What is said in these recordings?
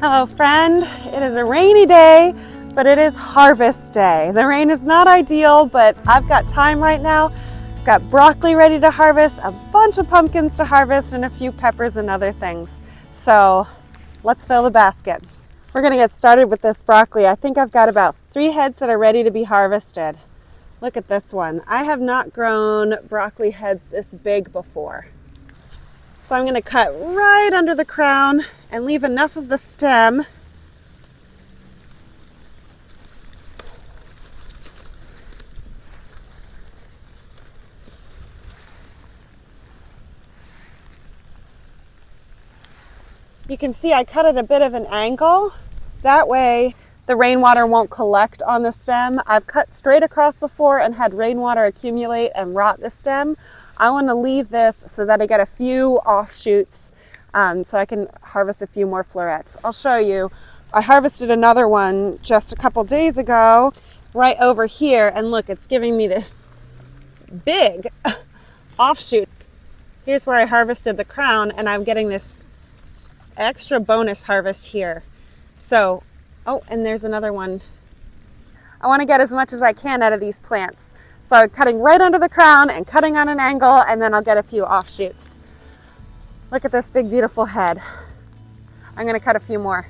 Hello friend, it is a rainy day, but it is harvest day. The rain is not ideal, but I've got time right now. I've got broccoli ready to harvest, a bunch of pumpkins to harvest, and a few peppers and other things. So let's fill the basket. We're gonna get started with this broccoli. I think I've got about 3 heads that are ready to be harvested. Look at this one. I have not grown broccoli heads this big before. So I'm going to cut right under the crown and leave enough of the stem you can see I cut at a bit of an angle. That way the rainwater won't collect on the stem. I've cut straight across before and had rainwater accumulate and rot the stem. I want to leave this so that I get a few offshoots so I can harvest a few more florets. I'll show you. I harvested another one just a couple days ago right over here, and look, it's giving me this big offshoot. Here's where I harvested the crown, and I'm getting this extra bonus harvest here. So, oh, and there's another one. I want to get as much as I can out of these plants. So I'm cutting right under the crown and cutting on an angle, and then I'll get a few offshoots. Look at this big, beautiful head. I'm going to cut a few more.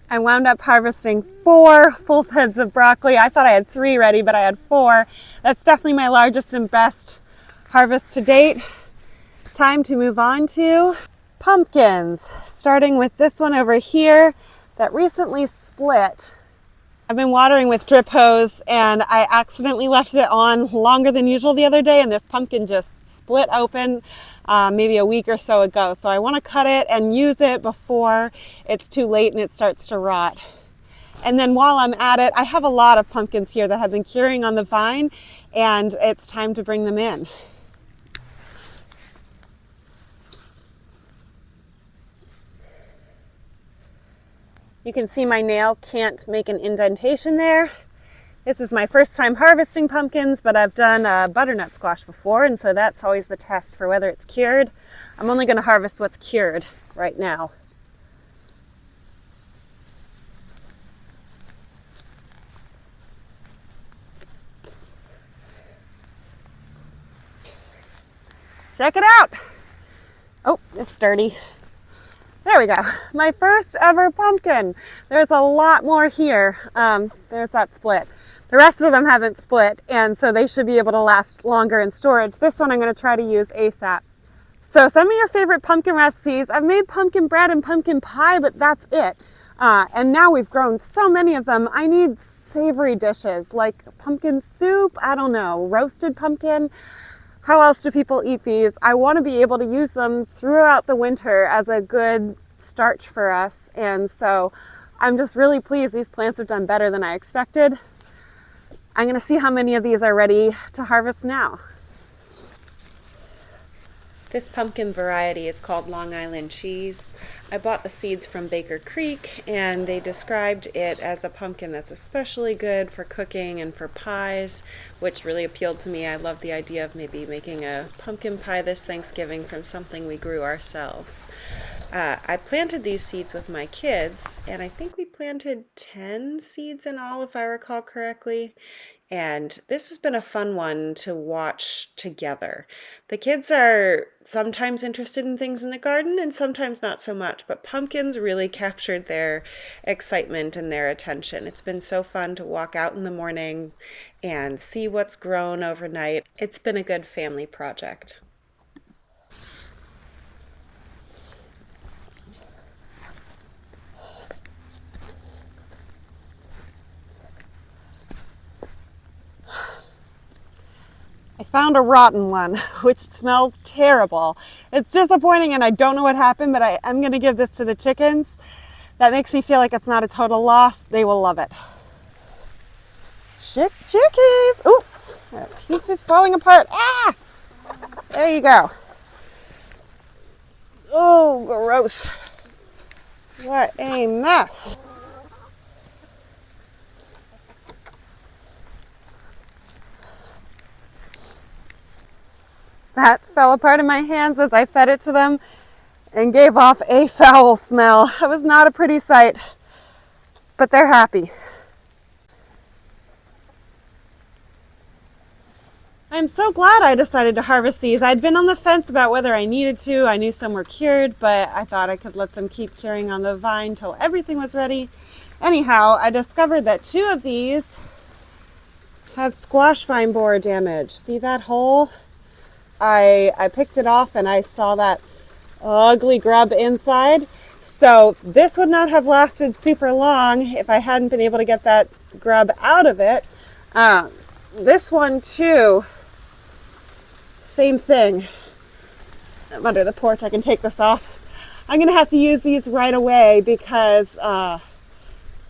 I wound up harvesting 4 full heads of broccoli. I thought I had 3 ready, but I had 4. That's definitely my largest and best harvest to date. Time to move on to pumpkins, starting with this one over here that recently split. I've been watering with drip hose, and I accidentally left it on longer than usual the other day, and this pumpkin just split open maybe a week or so ago. So I want to cut it and use it before it's too late and it starts to rot. And then while I'm at it, I have a lot of pumpkins here that have been curing on the vine, and it's time to bring them in. You can see my nail can't make an indentation there. This is my first time harvesting pumpkins, but I've done butternut squash before, and so that's always the test for whether it's cured. I'm only going to harvest what's cured right now. Check it out. Oh, it's dirty. There we go. My first ever pumpkin. There's a lot more here. There's that split. The rest of them haven't split, and so they should be able to last longer in storage. This one I'm going to try to use ASAP. So send me your favorite pumpkin recipes. I've made pumpkin bread and pumpkin pie, but that's it. And now we've grown so many of them. I need savory dishes like pumpkin soup, I don't know, roasted pumpkin. How else do people eat these? I want to be able to use them throughout the winter as a good starch for us. And so I'm just really pleased these plants have done better than I expected. I'm going to see how many of these are ready to harvest now. This pumpkin variety is called Long Island cheese. I bought the seeds from Baker Creek, and they described it as a pumpkin that's especially good for cooking and for pies, which really appealed to me. I love the idea of maybe making a pumpkin pie this Thanksgiving from something we grew ourselves. I planted these seeds with my kids, and I think we planted 10 seeds in all, if I recall correctly. And this has been a fun one to watch together. The kids are sometimes interested in things in the garden and sometimes not so much, but pumpkins really captured their excitement and their attention. It's been so fun to walk out in the morning and see what's grown overnight. It's been a good family project. I found a rotten one, which smells terrible. It's disappointing and I don't know what happened, but I'm going to give this to the chickens. That makes me feel like it's not a total loss. They will love it. Chickies! Ooh, that piece is falling apart. Ah! There you go. Oh, gross. What a mess. That fell apart in my hands as I fed it to them and gave off a foul smell. It was not a pretty sight, but they're happy. I'm so glad I decided to harvest these. I'd been on the fence about whether I needed to. I knew some were cured, but I thought I could let them keep curing on the vine till everything was ready. Anyhow, I discovered that 2 of these have squash vine borer damage. See that hole? I picked it off and I saw that ugly grub inside. So this would not have lasted super long if I hadn't been able to get that grub out of it. This one too, same thing. I'm under the porch, I can take this off. I'm gonna have to use these right away because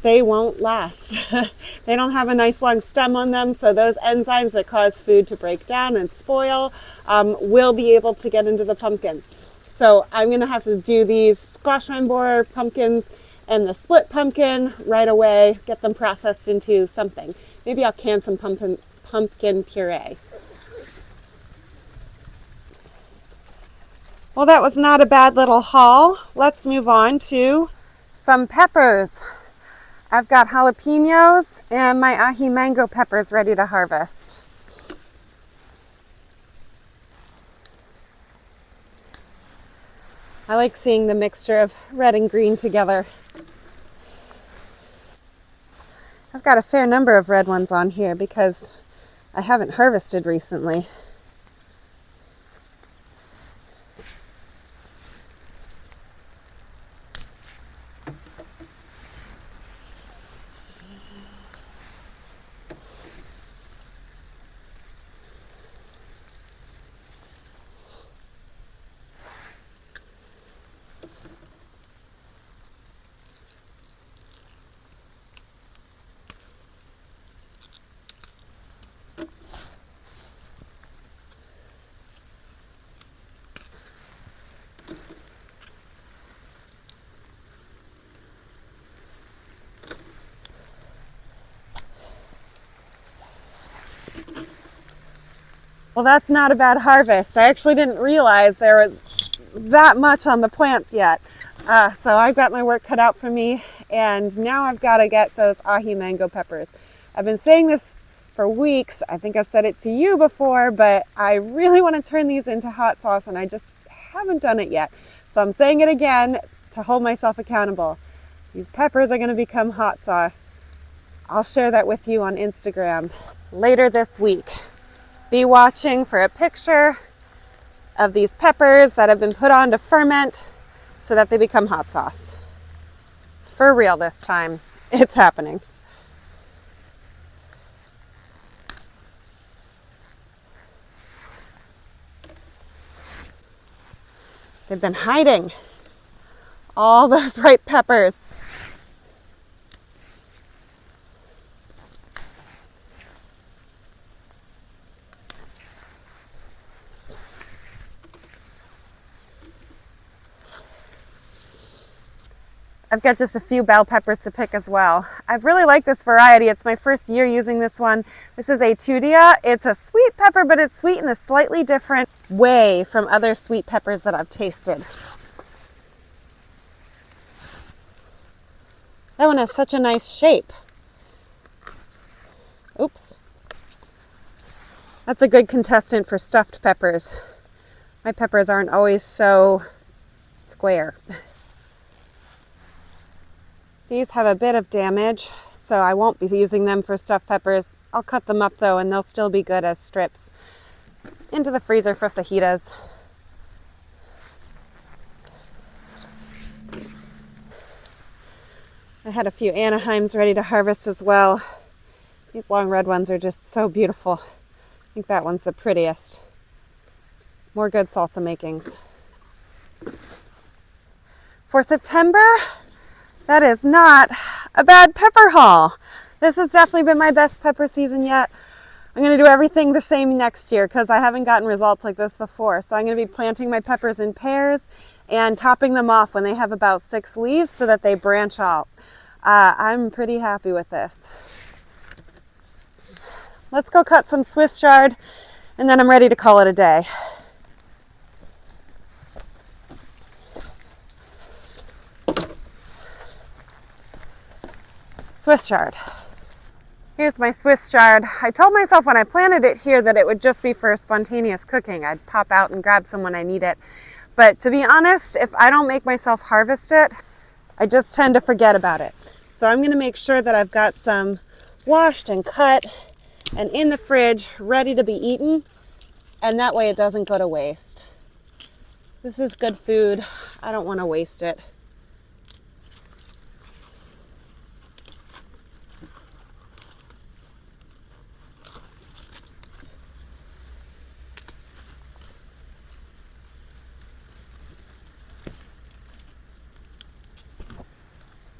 they won't last. They don't have a nice long stem on them, so those enzymes that cause food to break down and spoil will be able to get into the pumpkin. So I'm gonna have to do these squash vine borer pumpkins and the split pumpkin right away, get them processed into something. Maybe I'll can some pumpkin puree. Well, that was not a bad little haul. Let's move on to some peppers. I've got jalapenos and my ají mango peppers ready to harvest. I like seeing the mixture of red and green together. I've got a fair number of red ones on here because I haven't harvested recently. Well, that's not a bad harvest. I actually didn't realize there was that much on the plants yet. So I've got my work cut out for me, and now I've got to get those ají mango peppers. I've been saying this for weeks. I think I've said it to you before, but I really want to turn these into hot sauce, and I just haven't done it yet. So I'm saying it again to hold myself accountable. These peppers are going to become hot sauce. I'll share that with you on Instagram later this week. Be watching for a picture of these peppers that have been put on to ferment so that they become hot sauce. For real this time. It's happening. They've been hiding all those ripe peppers. I've got just a few bell peppers to pick as well. I really like this variety. It's my first year using this one. This is Etudia. It's a sweet pepper, but it's sweet in a slightly different way from other sweet peppers that I've tasted. That one has such a nice shape. Oops. That's a good contestant for stuffed peppers. My peppers aren't always so square. These have a bit of damage, so I won't be using them for stuffed peppers. I'll cut them up though, and they'll still be good as strips into the freezer for fajitas. I had a few Anaheims ready to harvest as well. These long red ones are just so beautiful. I think that one's the prettiest. More good salsa makings. For September, that is not a bad pepper haul. This has definitely been my best pepper season yet. I'm going to do everything the same next year because I haven't gotten results like this before. So I'm going to be planting my peppers in pairs and topping them off when they have about 6 leaves so that they branch out. I'm pretty happy with this. Let's go cut some Swiss chard and then I'm ready to call it a day. Swiss chard. Here's my Swiss chard. I told myself when I planted it here that it would just be for spontaneous cooking. I'd pop out and grab some when I need it. But to be honest, if I don't make myself harvest it, I just tend to forget about it. So I'm going to make sure that I've got some washed and cut and in the fridge ready to be eaten, and that way it doesn't go to waste. This is good food. I don't want to waste it.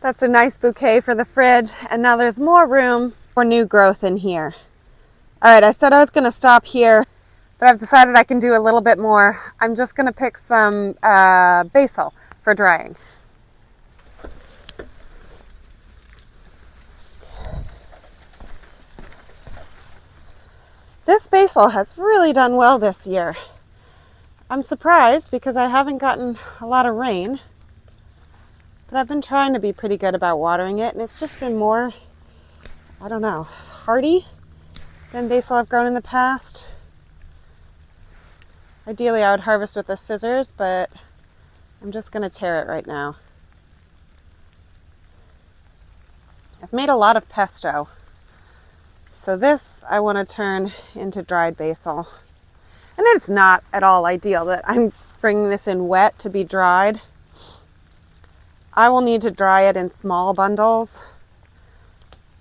That's a nice bouquet for the fridge, and now there's more room for new growth in here. All right, I said I was going to stop here, but I've decided I can do a little bit more. I'm just going to pick some basil for drying. This basil has really done well this year. I'm surprised because I haven't gotten a lot of rain. But I've been trying to be pretty good about watering it, and it's just been more, I don't know, hardy than basil I've grown in the past. Ideally, I would harvest with the scissors, but I'm just going to tear it right now. I've made a lot of pesto, so this I want to turn into dried basil. And it's not at all ideal that I'm bringing this in wet to be dried. I will need to dry it in small bundles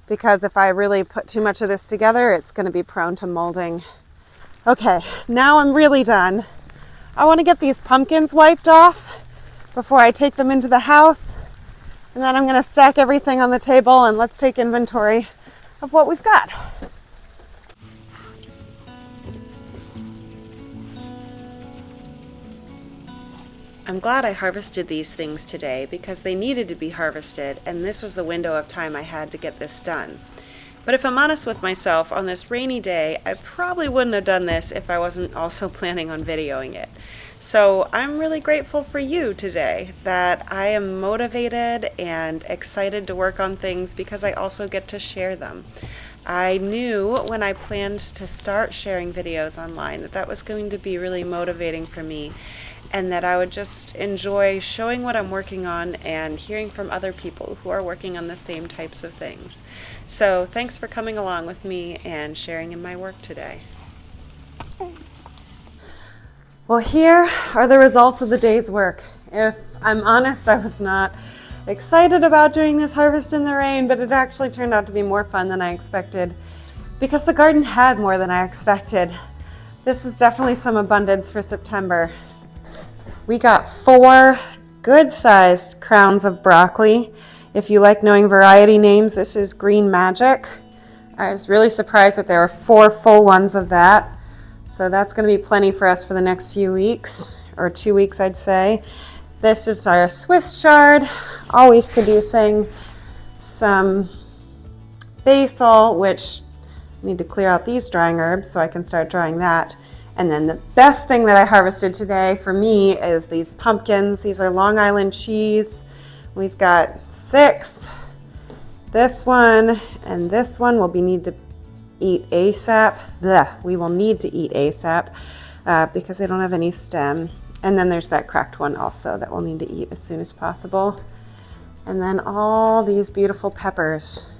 because if I really put too much of this together, it's going to be prone to molding. Okay, now I'm really done. I want to get these pumpkins wiped off before I take them into the house. And then I'm going to stack everything on the table and let's take inventory of what we've got. I'm glad I harvested these things today because they needed to be harvested, and this was the window of time I had to get this done. But if I'm honest with myself, on this rainy day, I probably wouldn't have done this if I wasn't also planning on videoing it. So I'm really grateful for you today that I am motivated and excited to work on things because I also get to share them. I knew when I planned to start sharing videos online that that was going to be really motivating for me, and that I would just enjoy showing what I'm working on and hearing from other people who are working on the same types of things. So thanks for coming along with me and sharing in my work today. Well, here are the results of the day's work. If I'm honest, I was not excited about doing this harvest in the rain, but it actually turned out to be more fun than I expected because the garden had more than I expected. This is definitely some abundance for September. We got 4 good-sized crowns of broccoli. If you like knowing variety names, this is Green Magic. I was really surprised that there were 4 full ones of that. So that's going to be plenty for us for the next few weeks, or 2 weeks I'd say. This is our Swiss chard, always producing some basil, which I need to clear out these drying herbs so I can start drying that. And then the best thing that I harvested today for me is these pumpkins. These are Long Island cheese. We've got 6 This one and this one will need to eat ASAP. Blech, we will need to eat ASAP because they don't have any stem. And then there's that cracked one also that we'll need to eat as soon as possible. And then all these beautiful peppers.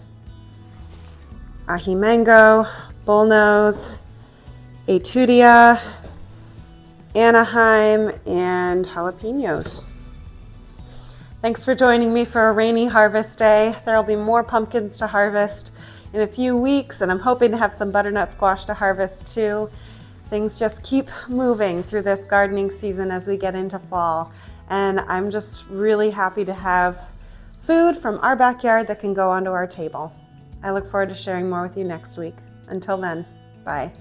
Aji mango, bullnose, Etudia, Anaheim, and jalapenos. Thanks for joining me for a rainy harvest day. There will be more pumpkins to harvest in a few weeks, and I'm hoping to have some butternut squash to harvest too. Things just keep moving through this gardening season as we get into fall, and I'm just really happy to have food from our backyard that can go onto our table. I look forward to sharing more with you next week. Until then, bye.